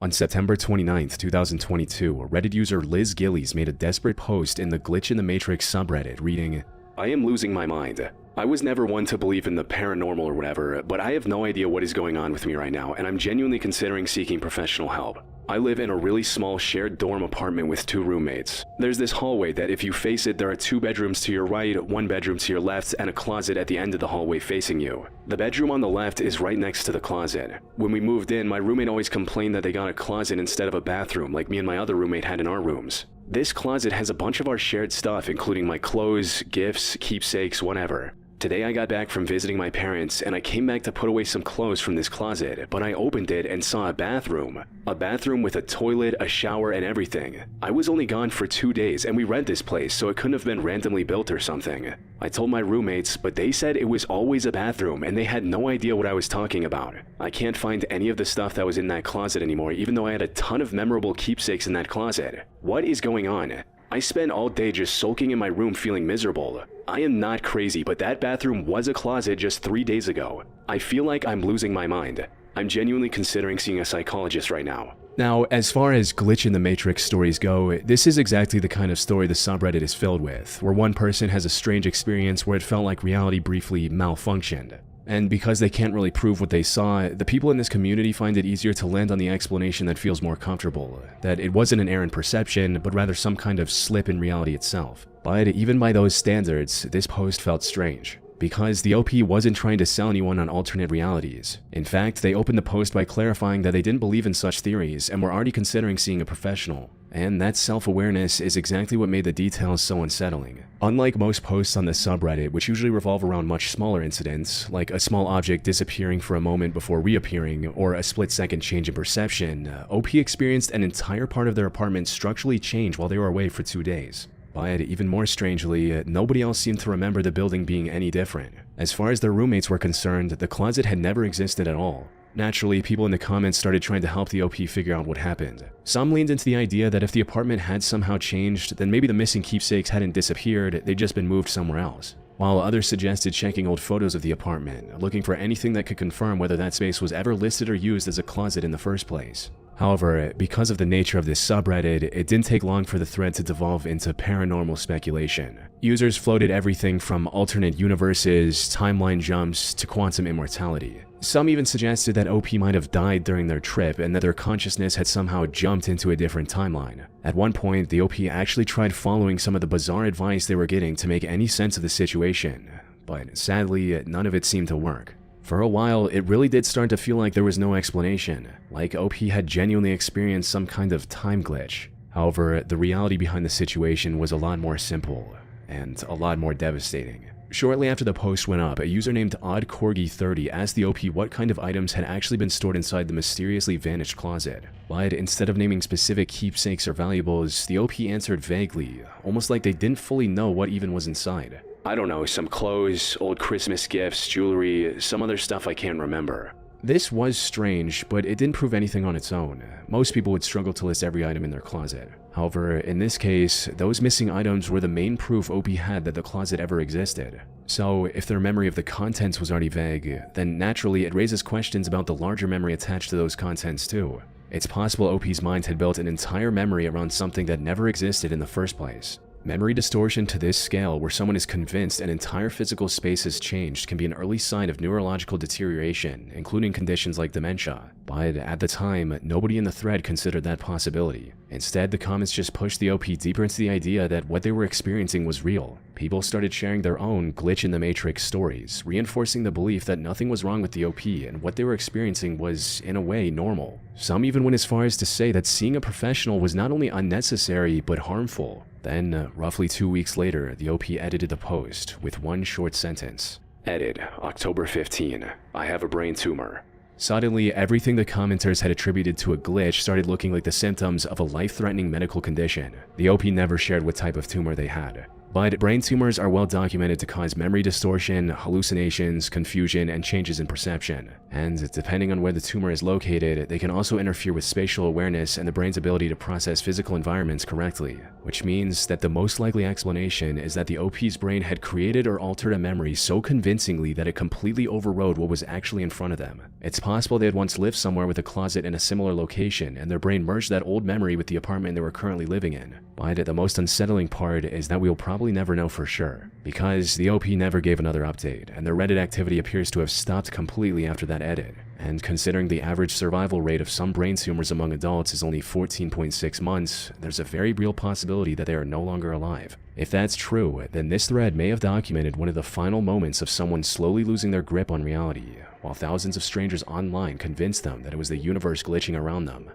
On September 29, 2022, Reddit user Liz Gillies made a desperate post in the Glitch in the Matrix subreddit reading, "I am losing my mind. I was never one to believe in the paranormal or whatever, but I have no idea what is going on with me right now, and I'm genuinely considering seeking professional help. I live in a really small shared dorm apartment with 2 roommates. There's this hallway that if you face it, there are 2 bedrooms to your right, 1 bedroom to your left, and a closet at the end of the hallway facing you. The bedroom on the left is right next to the closet. When we moved in, my roommate always complained that they got a closet instead of a bathroom like me and my other roommate had in our rooms. This closet has a bunch of our shared stuff, including my clothes, gifts, keepsakes, whatever. Today I got back from visiting my parents and I came back to put away some clothes from this closet, but I opened it and saw a bathroom. A bathroom with a toilet, a shower, and everything. I was only gone for 2 days and we rent this place, so it couldn't have been randomly built or something. I told my roommates, but they said it was always a bathroom and they had no idea what I was talking about. I can't find any of the stuff that was in that closet anymore, even though I had a ton of memorable keepsakes in that closet. What is going on? I spent all day just sulking in my room feeling miserable. I am not crazy, but that bathroom was a closet just 3 days ago. I feel like I'm losing my mind. I'm genuinely considering seeing a psychologist right now." Now, as far as Glitch in the Matrix stories go, this is exactly the kind of story the subreddit is filled with, where one person has a strange experience where it felt like reality briefly malfunctioned. And because they can't really prove what they saw, the people in this community find it easier to land on the explanation that feels more comfortable, that it wasn't an errant perception, but rather some kind of slip in reality itself. But even by those standards, this post felt strange, because the OP wasn't trying to sell anyone on alternate realities. In fact, they opened the post by clarifying that they didn't believe in such theories and were already considering seeing a professional. And that self-awareness is exactly what made the details so unsettling. Unlike most posts on the subreddit, which usually revolve around much smaller incidents, like a small object disappearing for a moment before reappearing, or a split-second change in perception, OP experienced an entire part of their apartment structurally change while they were away for 2 days. But even more strangely, nobody else seemed to remember the building being any different. As far as their roommates were concerned, the closet had never existed at all. Naturally, people in the comments started trying to help the OP figure out what happened. Some leaned into the idea that if the apartment had somehow changed, then maybe the missing keepsakes hadn't disappeared, they'd just been moved somewhere else. While others suggested checking old photos of the apartment, looking for anything that could confirm whether that space was ever listed or used as a closet in the first place. However, because of the nature of this subreddit, it didn't take long for the thread to devolve into paranormal speculation. Users floated everything from alternate universes, timeline jumps, to quantum immortality. Some even suggested that OP might have died during their trip and that their consciousness had somehow jumped into a different timeline. At one point, the OP actually tried following some of the bizarre advice they were getting to make any sense of the situation, but sadly, none of it seemed to work. For a while, it really did start to feel like there was no explanation, like OP had genuinely experienced some kind of time glitch. However, the reality behind the situation was a lot more simple, and a lot more devastating. Shortly after the post went up, a user named OddCorgi30 asked the OP what kind of items had actually been stored inside the mysteriously vanished closet. But instead of naming specific keepsakes or valuables, the OP answered vaguely, almost like they didn't fully know what even was inside. "I don't know, some clothes, old Christmas gifts, jewelry, some other stuff I can't remember." This was strange, but it didn't prove anything on its own. Most people would struggle to list every item in their closet. However, in this case, those missing items were the main proof OP had that the closet ever existed. So, if their memory of the contents was already vague, then naturally it raises questions about the larger memory attached to those contents too. It's possible OP's mind had built an entire memory around something that never existed in the first place. Memory distortion to this scale, where someone is convinced an entire physical space has changed, can be an early sign of neurological deterioration, including conditions like dementia. But at the time, nobody in the thread considered that possibility. Instead, the comments just pushed the OP deeper into the idea that what they were experiencing was real. People started sharing their own glitch in the Matrix stories, reinforcing the belief that nothing was wrong with the OP and what they were experiencing was, in a way, normal. Some even went as far as to say that seeing a professional was not only unnecessary, but harmful. Then, roughly 2 weeks later, the OP edited the post with one short sentence. "Edit, October 15. I have a brain tumor." Suddenly, everything the commenters had attributed to a glitch started looking like the symptoms of a life-threatening medical condition. The OP never shared what type of tumor they had. But brain tumors are well documented to cause memory distortion, hallucinations, confusion, and changes in perception. And depending on where the tumor is located, they can also interfere with spatial awareness and the brain's ability to process physical environments correctly, which means that the most likely explanation is that the OP's brain had created or altered a memory so convincingly that it completely overrode what was actually in front of them. It's possible they had once lived somewhere with a closet in a similar location, and their brain merged that old memory with the apartment they were currently living in. But the most unsettling part is that we'll probably never know for sure, because the OP never gave another update, and their Reddit activity appears to have stopped completely after that edit. And considering the average survival rate of some brain tumors among adults is only 14.6 months, there's a very real possibility that they are no longer alive. If that's true, then this thread may have documented one of the final moments of someone slowly losing their grip on reality, while thousands of strangers online convinced them that it was the universe glitching around them.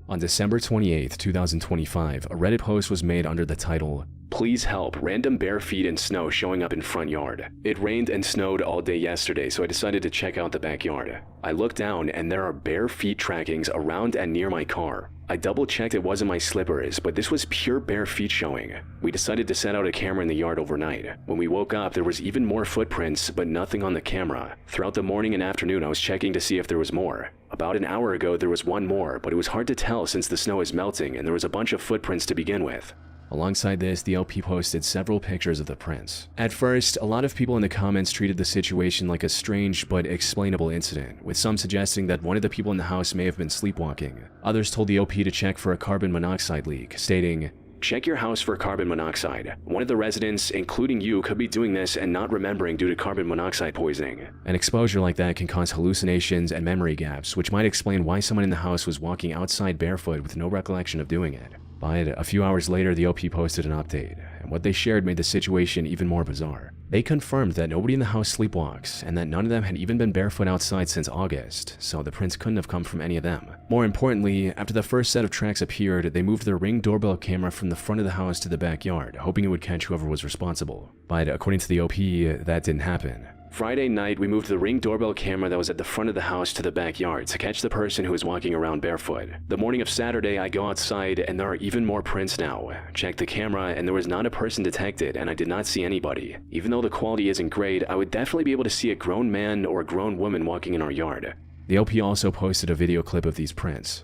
On December 28, 2025, a Reddit post was made under the title, "Please help, random bare feet and snow showing up in front yard. It rained and snowed all day yesterday, so I decided to check out the backyard. I looked down and there are bare feet trackings around and near my car. I double-checked it wasn't my slippers, but this was pure bare feet showing. We decided to set out a camera in the yard overnight. When we woke up, there was even more footprints, but nothing on the camera. Throughout the morning and afternoon, I was checking to see if there was more. About an hour ago, there was one more, but it was hard to tell since the snow is melting and there was a bunch of footprints to begin with." Alongside this, the LP posted several pictures of the prints. At first, a lot of people in the comments treated the situation like a strange but explainable incident, with some suggesting that one of the people in the house may have been sleepwalking. Others told the OP to check for a carbon monoxide leak, stating, "Check your house for carbon monoxide. One of the residents, including you, could be doing this and not remembering due to carbon monoxide poisoning." An exposure like that can cause hallucinations and memory gaps, which might explain why someone in the house was walking outside barefoot with no recollection of doing it. But a few hours later, the OP posted an update, and what they shared made the situation even more bizarre. They confirmed that nobody in the house sleepwalks, and that none of them had even been barefoot outside since August, so the prints couldn't have come from any of them. More importantly, after the first set of tracks appeared, they moved their Ring doorbell camera from the front of the house to the backyard, hoping it would catch whoever was responsible. But according to the OP, that didn't happen. "Friday night, we moved the Ring doorbell camera that was at the front of the house to the backyard to catch the person who was walking around barefoot. The morning of Saturday, I go outside and there are even more prints now. Checked the camera and there was not a person detected and I did not see anybody. Even though the quality isn't great, I would definitely be able to see a grown man or a grown woman walking in our yard." The OP also posted a video clip of these prints.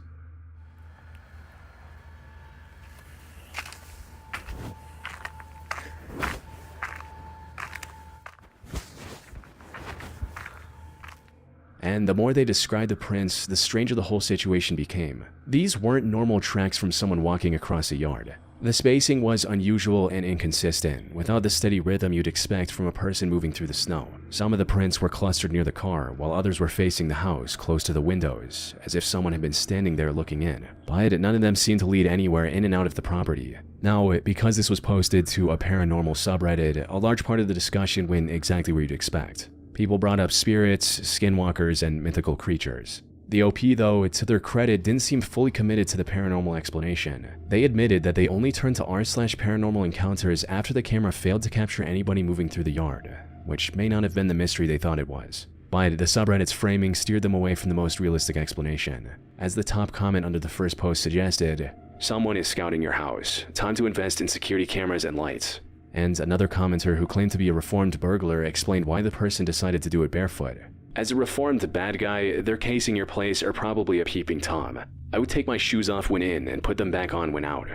And the more they described the prints, the stranger the whole situation became. These weren't normal tracks from someone walking across a yard. The spacing was unusual and inconsistent, without the steady rhythm you'd expect from a person moving through the snow. Some of the prints were clustered near the car, while others were facing the house, close to the windows, as if someone had been standing there looking in. But none of them seemed to lead anywhere in and out of the property. Now, because this was posted to a paranormal subreddit, a large part of the discussion went exactly where you'd expect. People brought up spirits, skinwalkers, and mythical creatures. The OP, though, to their credit, didn't seem fully committed to the paranormal explanation. They admitted that they only turned to r/paranormal encounters after the camera failed to capture anybody moving through the yard, which may not have been the mystery they thought it was. But the subreddit's framing steered them away from the most realistic explanation. As the top comment under the first post suggested, "Someone is scouting your house. Time to invest in security cameras and lights." And another commenter who claimed to be a reformed burglar explained why the person decided to do it barefoot. "As a reformed bad guy, they're casing your place or probably a peeping Tom. I would take my shoes off when in and put them back on when out."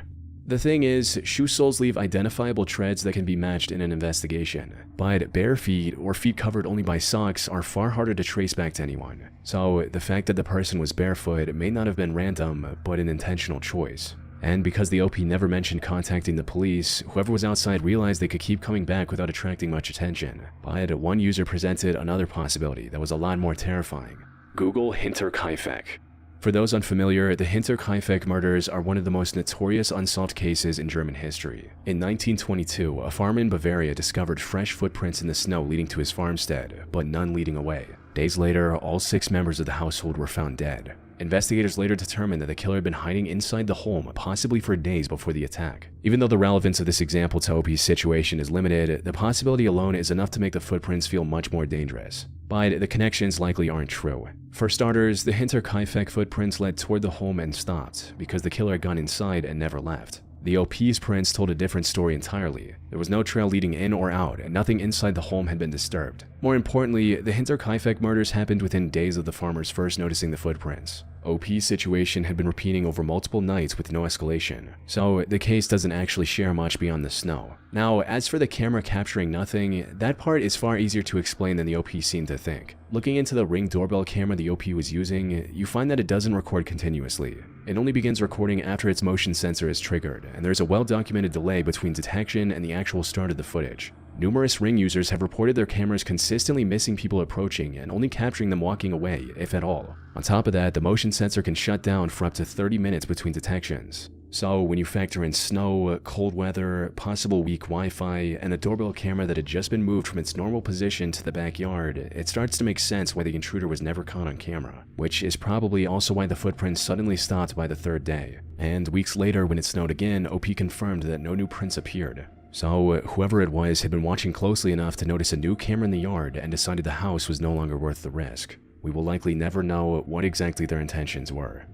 The thing is, shoe soles leave identifiable treads that can be matched in an investigation. But bare feet, or feet covered only by socks, are far harder to trace back to anyone. So the fact that the person was barefoot may not have been random, but an intentional choice. And because the OP never mentioned contacting the police, whoever was outside realized they could keep coming back without attracting much attention. But one user presented another possibility that was a lot more terrifying. Google Hinterkaifeck. For those unfamiliar, the Hinterkaifeck murders are one of the most notorious unsolved cases in German history. In 1922, a farmer in Bavaria discovered fresh footprints in the snow leading to his farmstead, but none leading away. Days later, all 6 members of the household were found dead. Investigators later determined that the killer had been hiding inside the home, possibly for days before the attack. Even though the relevance of this example to OP's situation is limited, the possibility alone is enough to make the footprints feel much more dangerous. But the connections likely aren't true. For starters, the Hinterkaifeck footprints led toward the home and stopped, because the killer had gone inside and never left. The OP's prints told a different story entirely. There was no trail leading in or out, and nothing inside the home had been disturbed. More importantly, the Hinterkaifeck murders happened within days of the farmers first noticing the footprints. OP's situation had been repeating over multiple nights with no escalation, so the case doesn't actually share much beyond the snow. Now, as for the camera capturing nothing, that part is far easier to explain than the OP seemed to think. Looking into the Ring doorbell camera the OP was using, you find that it doesn't record continuously. It only begins recording after its motion sensor is triggered, and there's a well-documented delay between detection and the actual start of the footage. Numerous Ring users have reported their cameras consistently missing people approaching and only capturing them walking away, if at all. On top of that, the motion sensor can shut down for up to 30 minutes between detections. So when you factor in snow, cold weather, possible weak Wi-Fi, and a doorbell camera that had just been moved from its normal position to the backyard, it starts to make sense why the intruder was never caught on camera, which is probably also why the footprints suddenly stopped by the third day. And weeks later, when it snowed again, OP confirmed that no new prints appeared. So whoever it was had been watching closely enough to notice a new camera in the yard and decided the house was no longer worth the risk. We will likely never know what exactly their intentions were.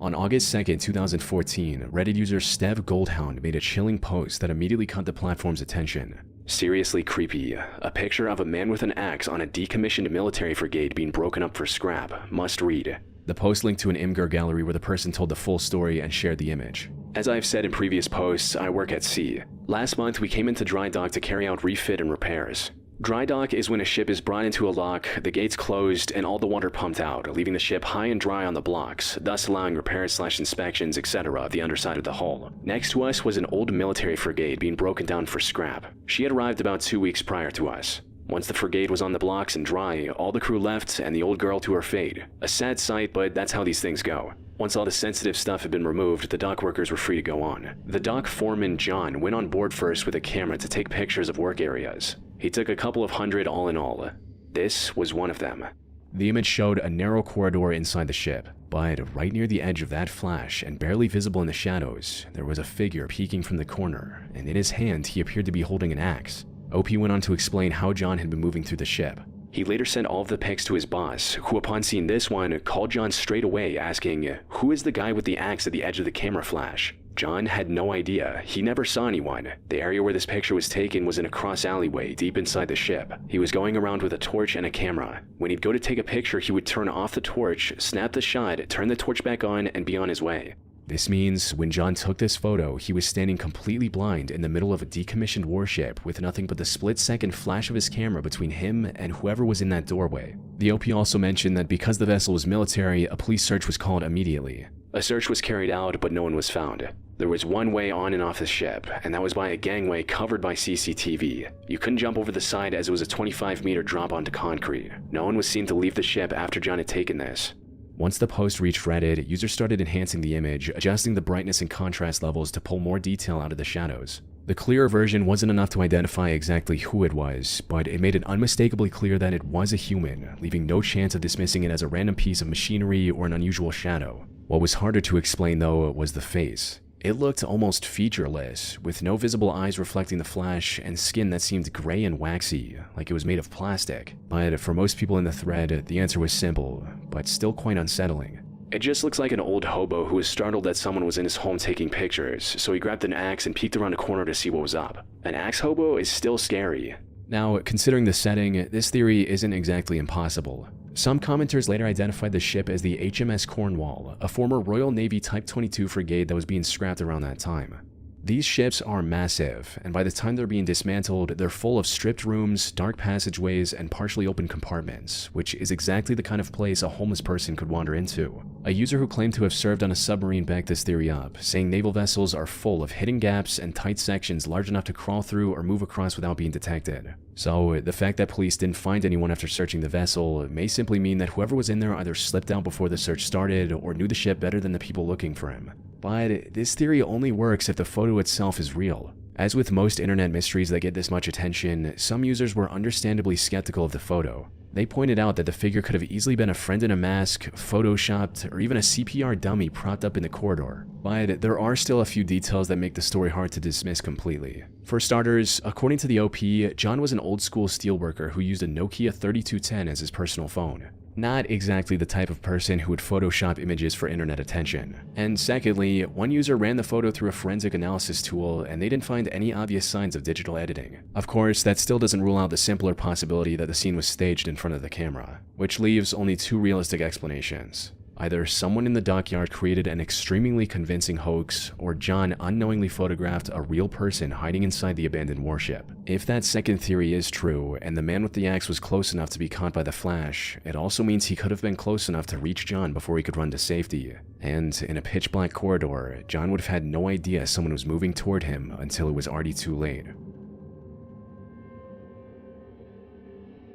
On August 2nd, 2014, Reddit user Stev Goldhound made a chilling post that immediately caught the platform's attention. Seriously creepy. A picture of a man with an axe on a decommissioned military brigade being broken up for scrap. Must read. The post linked to an Imgur gallery where the person told the full story and shared the image. As I've said in previous posts, I work at sea. Last month, we came into dry dock to carry out refit and repairs. Dry dock is when a ship is brought into a lock, the gates closed, and all the water pumped out, leaving the ship high and dry on the blocks, thus allowing repairs/inspections, etc. of the underside of the hull. Next to us was an old military frigate being broken down for scrap. She had arrived about 2 weeks prior to us. Once the frigate was on the blocks and dry, all the crew left and the old girl to her fate. A sad sight, but that's how these things go. Once all the sensitive stuff had been removed, the dock workers were free to go on. The dock foreman, John, went on board first with a camera to take pictures of work areas. He took a couple of hundred all in all. This was one of them. The image showed a narrow corridor inside the ship, but right near the edge of that flash and barely visible in the shadows, there was a figure peeking from the corner, and in his hand he appeared to be holding an axe. OP went on to explain how John had been moving through the ship. He later sent all of the pics to his boss, who upon seeing this one, called John straight away asking, "Who is the guy with the axe at the edge of the camera flash?" John had no idea. He never saw anyone. The area where this picture was taken was in a cross alleyway deep inside the ship. He was going around with a torch and a camera. When he'd go to take a picture, he would turn off the torch, snap the shot, turn the torch back on, and be on his way. This means when John took this photo, he was standing completely blind in the middle of a decommissioned warship with nothing but the split-second flash of his camera between him and whoever was in that doorway. The OP also mentioned that because the vessel was military, a police search was called immediately. A search was carried out, but no one was found. There was one way on and off the ship, and that was by a gangway covered by CCTV. You couldn't jump over the side as it was a 25-meter drop onto concrete. No one was seen to leave the ship after John had taken this. Once the post reached Reddit, users started enhancing the image, adjusting the brightness and contrast levels to pull more detail out of the shadows. The clearer version wasn't enough to identify exactly who it was, but it made it unmistakably clear that it was a human, leaving no chance of dismissing it as a random piece of machinery or an unusual shadow. What was harder to explain, though, was the face. It looked almost featureless, with no visible eyes reflecting the flash and skin that seemed gray and waxy, like it was made of plastic. But for most people in the thread, the answer was simple, but still quite unsettling. It just looks like an old hobo who was startled that someone was in his home taking pictures, so he grabbed an axe and peeked around a corner to see what was up. An axe hobo is still scary. Now, considering the setting, this theory isn't exactly impossible. Some commenters later identified the ship as the HMS Cornwall, a former Royal Navy Type 22 frigate that was being scrapped around that time. These ships are massive, and by the time they're being dismantled, they're full of stripped rooms, dark passageways, and partially open compartments, which is exactly the kind of place a homeless person could wander into. A user who claimed to have served on a submarine backed this theory up, saying naval vessels are full of hidden gaps and tight sections large enough to crawl through or move across without being detected. So, the fact that police didn't find anyone after searching the vessel may simply mean that whoever was in there either slipped out before the search started or knew the ship better than the people looking for him. But this theory only works if the photo itself is real. As with most internet mysteries that get this much attention, some users were understandably skeptical of the photo. They pointed out that the figure could have easily been a friend in a mask, photoshopped, or even a CPR dummy propped up in the corridor. But there are still a few details that make the story hard to dismiss completely. For starters, according to the OP, John was an old-school steelworker who used a Nokia 3210 as his personal phone. Not exactly the type of person who would Photoshop images for internet attention. And secondly, one user ran the photo through a forensic analysis tool and they didn't find any obvious signs of digital editing. Of course, that still doesn't rule out the simpler possibility that the scene was staged in front of the camera, which leaves only two realistic explanations. Either someone in the dockyard created an extremely convincing hoax, or John unknowingly photographed a real person hiding inside the abandoned warship. If that second theory is true, and the man with the axe was close enough to be caught by the flash, it also means he could have been close enough to reach John before he could run to safety. And in a pitch-black corridor, John would have had no idea someone was moving toward him until it was already too late.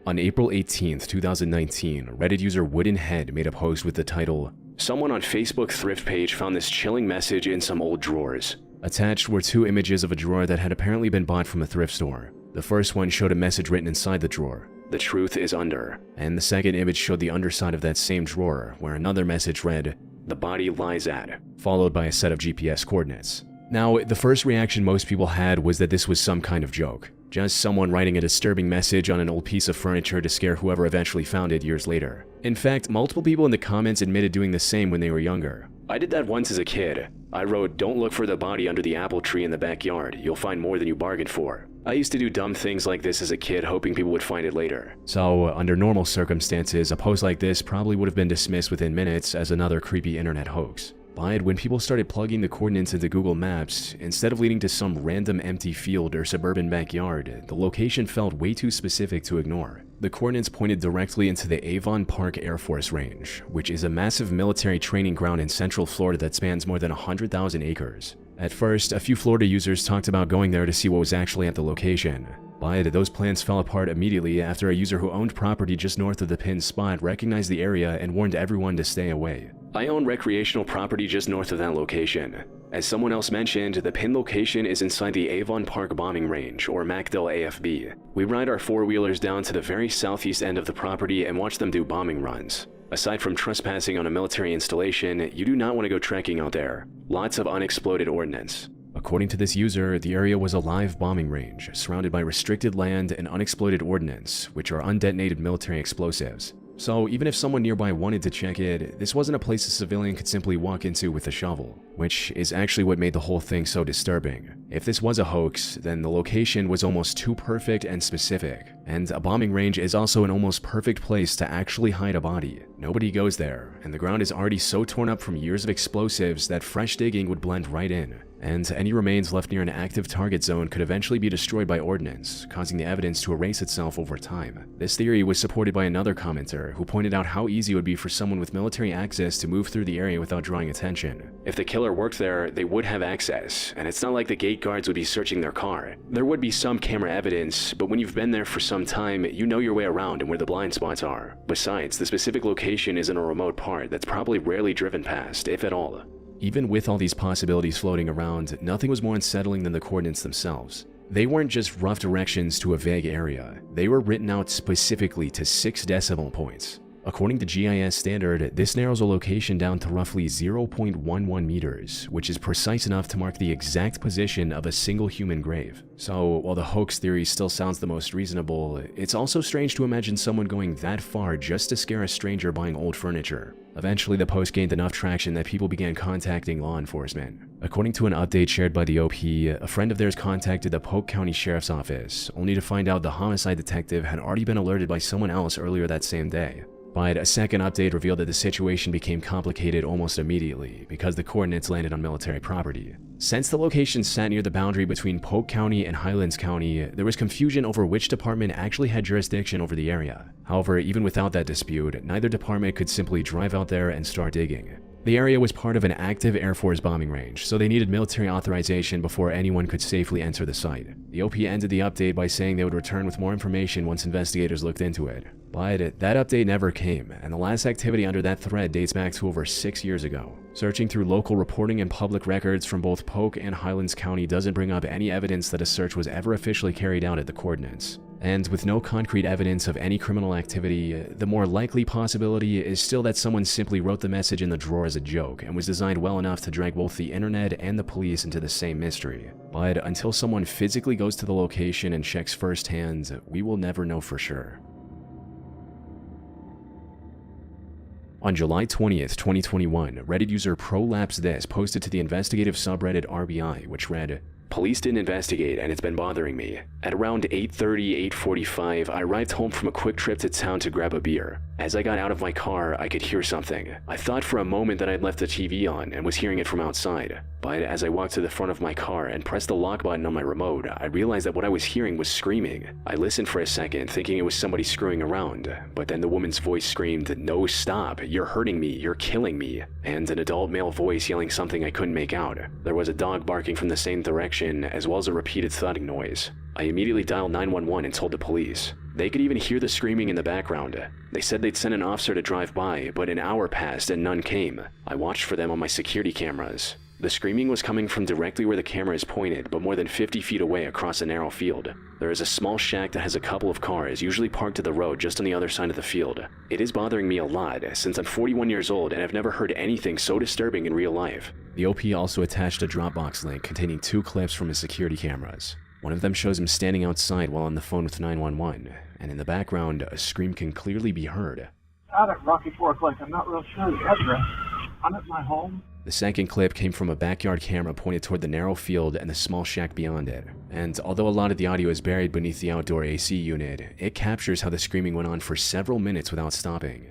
On April 18, 2019, Reddit user Woodenhead made a post with the title, "Someone on Facebook thrift page found this chilling message in some old drawers." Attached were two images of a drawer that had apparently been bought from a thrift store. The first one showed a message written inside the drawer, "The truth is under," and the second image showed the underside of that same drawer, where another message read, "The body lies at," followed by a set of GPS coordinates. Now, the first reaction most people had was that this was some kind of joke. Just someone writing a disturbing message on an old piece of furniture to scare whoever eventually found it years later. In fact, multiple people in the comments admitted doing the same when they were younger. "I did that once as a kid. I wrote, 'Don't look for the body under the apple tree in the backyard. You'll find more than you bargained for.' I used to do dumb things like this as a kid, hoping people would find it later." So, under normal circumstances, a post like this probably would have been dismissed within minutes as another creepy internet hoax. But when people started plugging the coordinates into Google Maps, instead of leading to some random empty field or suburban backyard, the location felt way too specific to ignore. The coordinates pointed directly into the Avon Park Air Force Range, which is a massive military training ground in central Florida that spans more than 100,000 acres. At first, a few Florida users talked about going there to see what was actually at the location. But those plans fell apart immediately after a user who owned property just north of the pinned spot recognized the area and warned everyone to stay away. "I own recreational property just north of that location. As someone else mentioned, the pin location is inside the Avon Park Bombing Range, or MacDill AFB. We ride our four-wheelers down to the very southeast end of the property and watch them do bombing runs. Aside from trespassing on a military installation, you do not want to go trekking out there. Lots of unexploded ordnance." According to this user, the area was a live bombing range, surrounded by restricted land and unexploded ordnance, which are undetonated military explosives. So even if someone nearby wanted to check it, this wasn't a place a civilian could simply walk into with a shovel, which is actually what made the whole thing so disturbing. If this was a hoax, then the location was almost too perfect and specific, and a bombing range is also an almost perfect place to actually hide a body. Nobody goes there, and the ground is already so torn up from years of explosives that fresh digging would blend right in. And any remains left near an active target zone could eventually be destroyed by ordnance, causing the evidence to erase itself over time. This theory was supported by another commenter who pointed out how easy it would be for someone with military access to move through the area without drawing attention. If the killer worked there, they would have access, and it's not like the gate guards would be searching their car. There would be some camera evidence, but when you've been there for some time, you know your way around and where the blind spots are. Besides, the specific location is in a remote part that's probably rarely driven past, if at all. Even with all these possibilities floating around, nothing was more unsettling than the coordinates themselves. They weren't just rough directions to a vague area, they were written out specifically to 6 decimal points. According to GIS standard, this narrows a location down to roughly 0.11 meters, which is precise enough to mark the exact position of a single human grave. So, while the hoax theory still sounds the most reasonable, it's also strange to imagine someone going that far just to scare a stranger buying old furniture. Eventually, the post gained enough traction that people began contacting law enforcement. According to an update shared by the OP, a friend of theirs contacted the Polk County Sheriff's Office, only to find out the homicide detective had already been alerted by someone else earlier that same day. But a second update revealed that the situation became complicated almost immediately because the coordinates landed on military property. Since the location sat near the boundary between Polk County and Highlands County, there was confusion over which department actually had jurisdiction over the area. However, even without that dispute, neither department could simply drive out there and start digging. The area was part of an active Air Force bombing range, so they needed military authorization before anyone could safely enter the site. The OP ended the update by saying they would return with more information once investigators looked into it. But that update never came, and the last activity under that thread dates back to over 6 years ago. Searching through local reporting and public records from both Polk and Highlands County doesn't bring up any evidence that a search was ever officially carried out at the coordinates. And with no concrete evidence of any criminal activity, the more likely possibility is still that someone simply wrote the message in the drawer as a joke and was designed well enough to drag both the internet and the police into the same mystery. But until someone physically goes to the location and checks firsthand, we will never know for sure. On July 20th, 2021, Reddit user ProLapseThis posted to the investigative subreddit RBI, which read, "Police didn't investigate and it's been bothering me. At around 8:30, 8:45, I arrived home from a quick trip to town to grab a beer. As I got out of my car, I could hear something. I thought for a moment that I'd left the TV on and was hearing it from outside. But as I walked to the front of my car and pressed the lock button on my remote, I realized that what I was hearing was screaming. I listened for a second, thinking it was somebody screwing around, but then the woman's voice screamed, 'No, stop, you're hurting me, you're killing me,' and an adult male voice yelling something I couldn't make out. There was a dog barking from the same direction, as well as a repeated thudding noise. I immediately dialed 911 and told the police. They could even hear the screaming in the background. They said they'd send an officer to drive by, but an hour passed and none came. I watched for them on my security cameras. The screaming was coming from directly where the camera is pointed, but more than 50 feet away across a narrow field. There is a small shack that has a couple of cars, usually parked to the road just on the other side of the field. It is bothering me a lot, since I'm 41 years old and I've never heard anything so disturbing in real life." The OP also attached a Dropbox link containing 2 clips from his security cameras. One of them shows him standing outside while on the phone with 911, and in the background, a scream can clearly be heard. "Out at Rocky Fork Lake, I'm not real sure the address. I'm at my home." The second clip came from a backyard camera pointed toward the narrow field and the small shack beyond it. And although a lot of the audio is buried beneath the outdoor AC unit, it captures how the screaming went on for several minutes without stopping.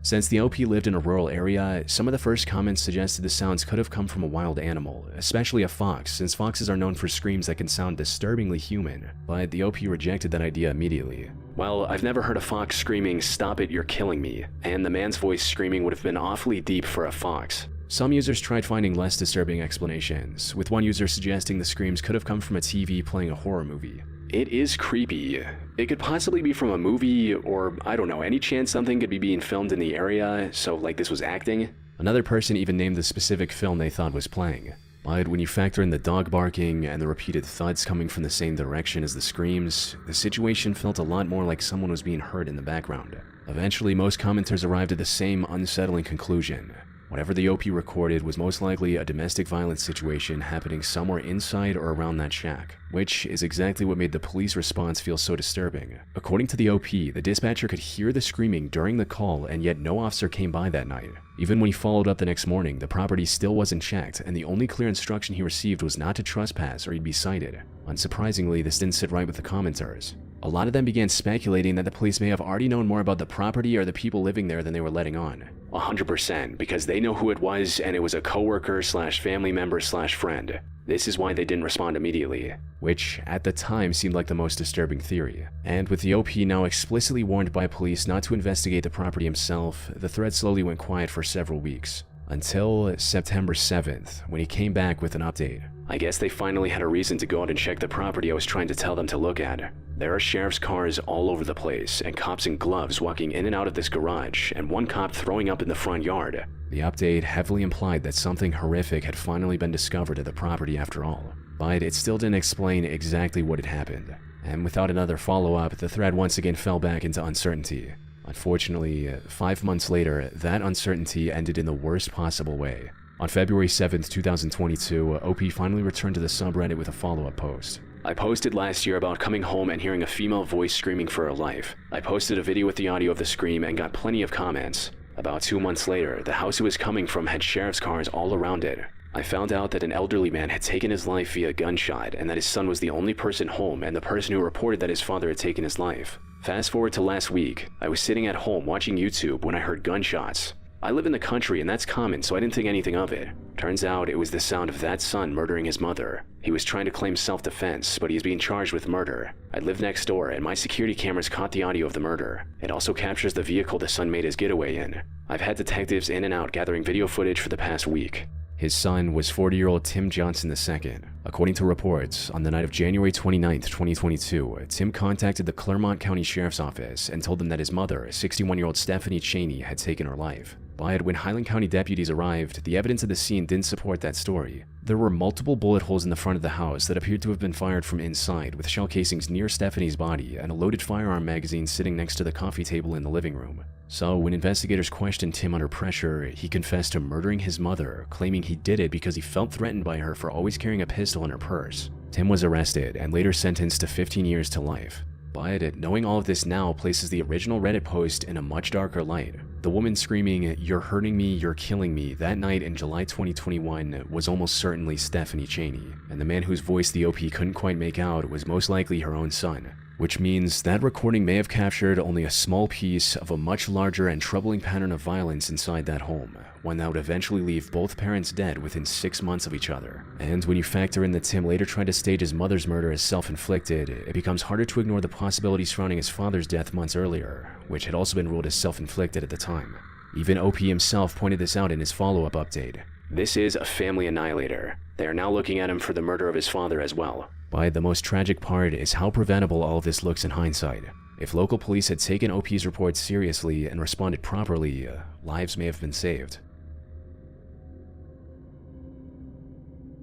Since the OP lived in a rural area, some of the first comments suggested the sounds could have come from a wild animal, especially a fox, since foxes are known for screams that can sound disturbingly human, but the OP rejected that idea immediately. "Well, I've never heard a fox screaming, 'Stop it, you're killing me,' and the man's voice screaming would have been awfully deep for a fox." Some users tried finding less disturbing explanations, with one user suggesting the screams could have come from a TV playing a horror movie. "It is creepy. It could possibly be from a movie, or I don't know, any chance something could be being filmed in the area, so like this was acting?" Another person even named the specific film they thought was playing. But when you factor in the dog barking and the repeated thuds coming from the same direction as the screams, the situation felt a lot more like someone was being heard in the background. Eventually, most commenters arrived at the same unsettling conclusion. Whatever the OP recorded was most likely a domestic violence situation happening somewhere inside or around that shack, which is exactly what made the police response feel so disturbing. According to the OP, the dispatcher could hear the screaming during the call, and yet no officer came by that night. Even when he followed up the next morning, the property still wasn't checked, and the only clear instruction he received was not to trespass or he'd be cited. Unsurprisingly, this didn't sit right with the commenters. A lot of them began speculating that the police may have already known more about the property or the people living there than they were letting on. 100%, because they know who it was, and it was a coworker slash family member slash friend. This is why they didn't respond immediately, which at the time seemed like the most disturbing theory. And with the OP now explicitly warned by police not to investigate the property himself, the thread slowly went quiet for several weeks. Until September 7th, when he came back with an update. "I guess they finally had a reason to go out and check the property I was trying to tell them to look at. There are sheriff's cars all over the place, and cops in gloves walking in and out of this garage, and one cop throwing up in the front yard." The update heavily implied that something horrific had finally been discovered at the property after all, but it still didn't explain exactly what had happened. And without another follow-up, the thread once again fell back into uncertainty. Unfortunately, 5 months later, that uncertainty ended in the worst possible way. On February 7th, 2022, OP finally returned to the subreddit with a follow-up post. "I posted last year about coming home and hearing a female voice screaming for her life. I posted a video with the audio of the scream and got plenty of comments. About 2 months later, the house it was coming from had sheriff's cars all around it. I found out that an elderly man had taken his life via gunshot and that his son was the only person home and the person who reported that his father had taken his life. Fast forward to last week, I was sitting at home watching YouTube when I heard gunshots. I live in the country and that's common, so I didn't think anything of it. Turns out it was the sound of that son murdering his mother. He was trying to claim self-defense, but he is being charged with murder. I live next door and my security cameras caught the audio of the murder. It also captures the vehicle the son made his getaway in. I've had detectives in and out gathering video footage for the past week." His son was 40-year-old Tim Johnson II. According to reports, on the night of January 29, 2022, Tim contacted the Clermont County Sheriff's Office and told them that his mother, 61-year-old Stephanie Cheney, had taken her life. But when Highland County deputies arrived, the evidence of the scene didn't support that story. There were multiple bullet holes in the front of the house that appeared to have been fired from inside, with shell casings near Stephanie's body and a loaded firearm magazine sitting next to the coffee table in the living room. So when investigators questioned Tim under pressure, he confessed to murdering his mother, claiming he did it because he felt threatened by her for always carrying a pistol in her purse. Tim was arrested and later sentenced to 15 years to life. But knowing all of this now places the original Reddit post in a much darker light. The woman screaming, "You're hurting me, you're killing me," that night in July 2021 was almost certainly Stephanie Chaney, and the man whose voice the OP couldn't quite make out was most likely her own son. Which means that recording may have captured only a small piece of a much larger and troubling pattern of violence inside that home, one that would eventually leave both parents dead within 6 months of each other. And when you factor in that Tim later tried to stage his mother's murder as self-inflicted, it becomes harder to ignore the possibility surrounding his father's death months earlier, which had also been ruled as self-inflicted at the time. Even OP himself pointed this out in his follow-up update. "This is a family annihilator. They are now looking at him for the murder of his father as well." But the most tragic part is how preventable all of this looks in hindsight. If local police had taken OP's report seriously and responded properly, lives may have been saved.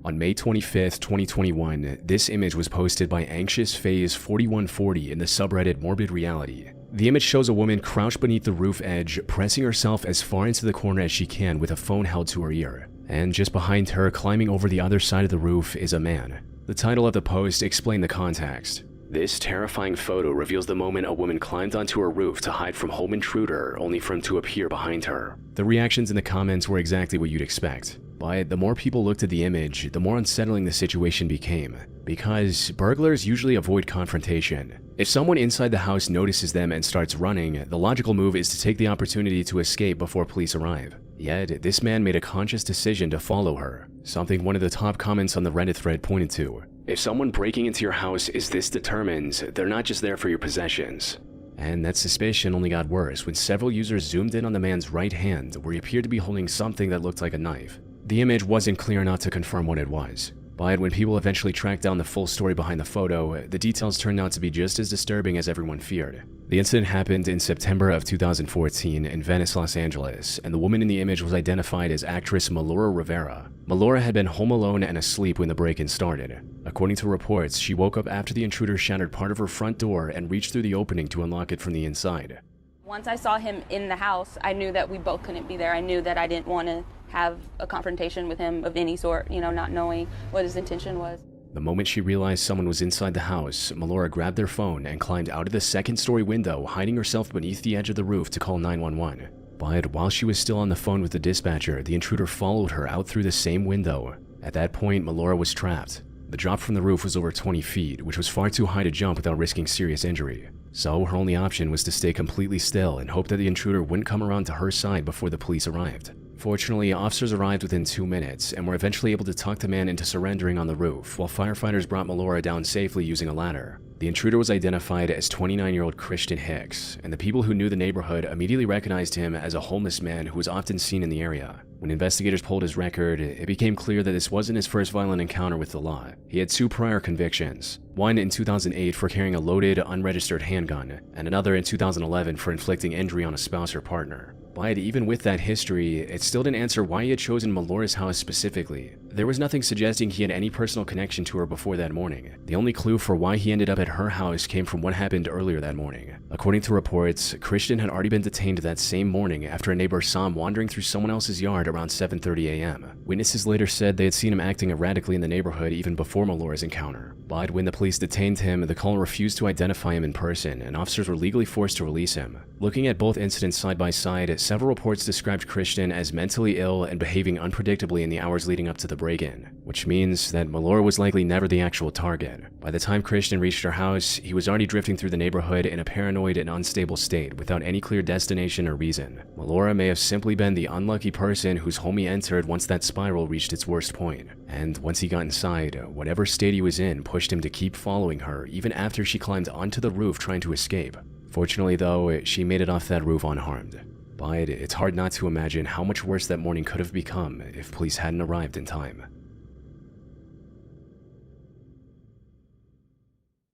On May 25th, 2021, this image was posted by Anxious Phase 4140 in the subreddit Morbid Reality. The image shows a woman crouched beneath the roof edge, pressing herself as far into the corner as she can with a phone held to her ear. And just behind her, climbing over the other side of the roof, is a man. The title of the post explained the context. "This terrifying photo reveals the moment a woman climbed onto her roof to hide from home intruder, only for him to appear behind her." The reactions in the comments were exactly what you'd expect. But the more people looked at the image, the more unsettling the situation became. Because burglars usually avoid confrontation. If someone inside the house notices them and starts running, the logical move is to take the opportunity to escape before police arrive. Yet, this man made a conscious decision to follow her, something one of the top comments on the Reddit thread pointed to. "If someone breaking into your house is this determined, they're not just there for your possessions." And that suspicion only got worse when several users zoomed in on the man's right hand, where he appeared to be holding something that looked like a knife. The image wasn't clear enough to confirm what it was. But when people eventually tracked down the full story behind the photo, the details turned out to be just as disturbing as everyone feared. The incident happened in September of 2014 in Venice, Los Angeles, and the woman in the image was identified as actress Melora Rivera. Melora had been home alone and asleep when the break-in started. According to reports, she woke up after the intruder shattered part of her front door and reached through the opening to unlock it from the inside. Once I saw him in the house, I knew that we both couldn't be there. I knew that I didn't want to have a confrontation with him of any sort, not knowing what his intention was. The moment she realized someone was inside the house, Melora grabbed their phone and climbed out of the second-story window, hiding herself beneath the edge of the roof to call 911. But while she was still on the phone with the dispatcher, the intruder followed her out through the same window. At that point, Melora was trapped. The drop from the roof was over 20 feet, which was far too high to jump without risking serious injury. So her only option was to stay completely still and hope that the intruder wouldn't come around to her side before the police arrived. Fortunately, officers arrived within 2 minutes and were eventually able to talk the man into surrendering on the roof, while firefighters brought Melora down safely using a ladder. The intruder was identified as 29-year-old Christian Hicks, and the people who knew the neighborhood immediately recognized him as a homeless man who was often seen in the area. When investigators pulled his record, it became clear that this wasn't his first violent encounter with the law. He had 2 prior convictions, one in 2008 for carrying a loaded, unregistered handgun, and another in 2011 for inflicting injury on a spouse or partner. But even with that history, it still didn't answer why he had chosen Melora's house specifically. There was nothing suggesting he had any personal connection to her before that morning. The only clue for why he ended up at her house came from what happened earlier that morning. According to reports, Christian had already been detained that same morning after a neighbor saw him wandering through someone else's yard around 7:30 a.m. Witnesses later said they had seen him acting erratically in the neighborhood even before Melora's encounter. But when the police detained him, the caller refused to identify him in person, and officers were legally forced to release him. Looking at both incidents side by side, several reports described Christian as mentally ill and behaving unpredictably in the hours leading up to the break-in, which means that Melora was likely never the actual target. By the time Christian reached her house, he was already drifting through the neighborhood in a paranoid and unstable state without any clear destination or reason. Melora may have simply been the unlucky person whose home he entered once that spiral reached its worst point. And once he got inside, whatever state he was in pushed him to keep following her even after she climbed onto the roof trying to escape. Fortunately though, she made it off that roof unharmed. But it's hard not to imagine how much worse that morning could have become if police hadn't arrived in time.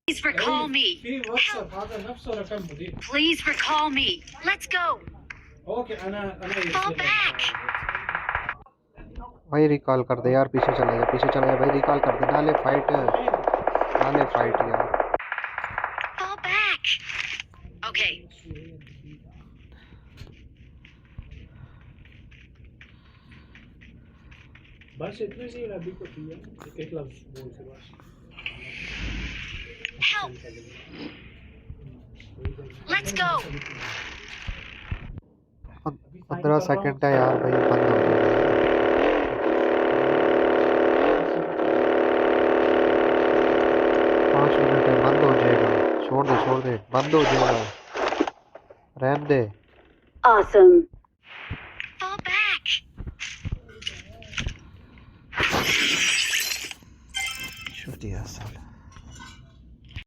Please recall me. Help. Please recall me. Let's go. Fall back. भाई recall कर दे यार, पीछे चले जा भाई, recall कर दे, नाले fight यार। Fall back. Okay. बस इतने से ही अभी को थी एक लफ्ज बोल से बस Help. Let's go. 15 सेकंड है यार भाई, बंद हो गया। 5 मिनट है, बंद हो जाएगा। छोड़ दे, बंद हो जाएगा, रहने दे। Awesome. Fall back. शुक्रिया साला।